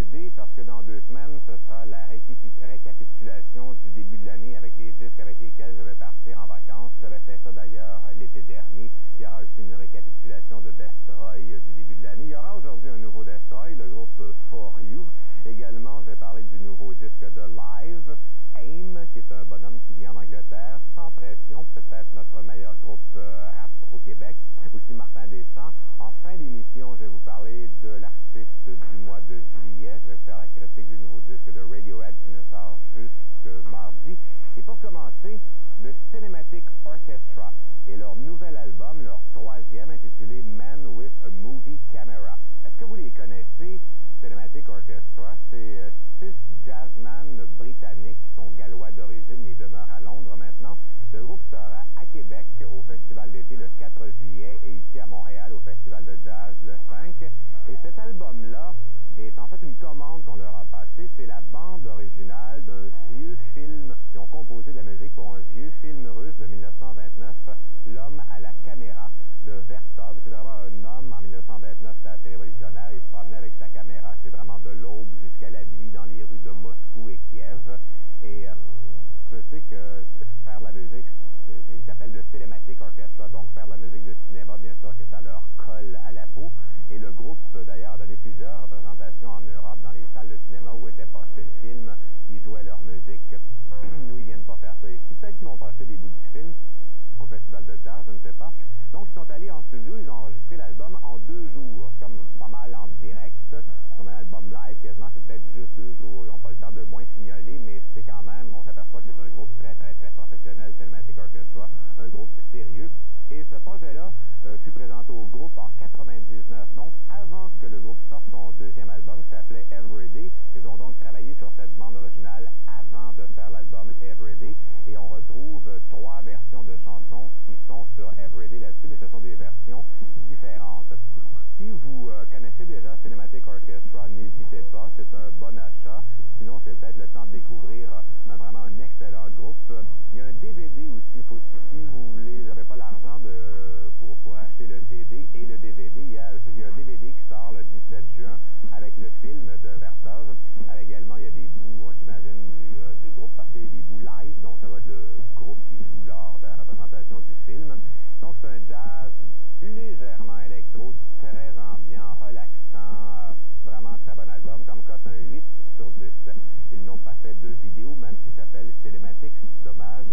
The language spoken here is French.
everyday parce que dans 2 semaines, ce sera la récapitulation du début de l'année avec les disques avec lesquels je vais partir en vacances. J'avais fait ça d'ailleurs l'été dernier. Il y aura aussi une récapitulation de Destroy du début de l'année. Il y aura aujourd'hui un nouveau Destroy, le groupe For You. Également, je vais parler du nouveau disque de Live, AIM, qui est un bonhomme qui vit en Angleterre. Sans pression, peut-être notre meilleur groupe rap au Québec. Aussi Martin Deschamps. En fin d'émission, je vais vous parler de l'artiste du mois de juillet. Je vais faire la critique du nouveau disque de Radiohead qui ne sort jusque mardi. Et pour commencer, The Cinematic Orchestra et leur nouvel album, leur 3e, intitulé Man with a Movie Camera. Est-ce que vous les connaissez, Cinematic Orchestra? C'est 6 jazzmen britanniques qui sont gallois d'origine mais demeurent à Londres maintenant. Le groupe sera à Québec au Festival d'été le 4 juillet et ici à Montréal au Festival de jazz le 5. Et cet album-là est en fait une commande qu'on leur a passée. C'est la bande originale d'un vieux film. Ils ont composé de la musique pour un vieux film russe de 1929, L'homme à la caméra de Vertov. C'est vraiment un homme en 1929, c'était assez révolutionnaire. Il se promenait avec sa caméra. C'est vraiment de l'aube jusqu'à la nuit dans les rues de Moscou et Kiev. Et je sais que faire de la musique, il s'appelle le Cinematic Orchestra, donc faire de la musique de cinéma, bien sûr que ça leur colle à la peau. Et le groupe, d'ailleurs, a donné plusieurs représentations en Europe, dans les salles de cinéma où était projeté le film. Ils jouails leur musique. Nous, ils viennent pas faire ça ici. Peut-être qu'ils vont projeter des bouts du film au Festival de jazz, je ne sais pas. Donc, ils sont allés en studio, ils ont enregistré l'album en 2 jours. C'est comme pas mal en direct, comme un album live quasiment, c'est peut-être juste 2 jours. Ils n'ont pas le temps de moins fignoler, mais c'est quand même, on s'aperçoit que c'est un groupe très, très, très professionnel, Cinematic Orchestra, un groupe sérieux. Et ce projet-là fut présenté au groupe en 99, donc avant que le groupe sorte son 2e album qui s'appelait Everyday. Ils ont donc travaillé sur cette bande originale avant de faire l'album Everyday. Et on retrouve 3 versions de chansons qui sont sur Everyday là-dessus, mais ce sont des versions différentes. Si vous connaissez déjà Cinematic Orchestra, n'hésitez pas, c'est un bon achat. Sinon, c'est peut-être le temps de découvrir vraiment un excellent groupe. Il y a un DVD aussi. Si vous voulez, vous n'avez pas l'argent pour acheter le CD et le DVD, il y a un DVD qui sort le 17 juin avec le film de Vertov. Également, il y a des bouts, j'imagine, du groupe, parce qu'il y a des bouts live, donc ça va être le groupe qui joue lors de la représentation du film. Donc, c'est un jazz légèrement électro, très ambiant, relaxant, vraiment très bon album. Comme cote, un 8 sur 10. Ils n'ont pas fait de vidéo, même s'il s'appelle Cinematics, c'est dommage.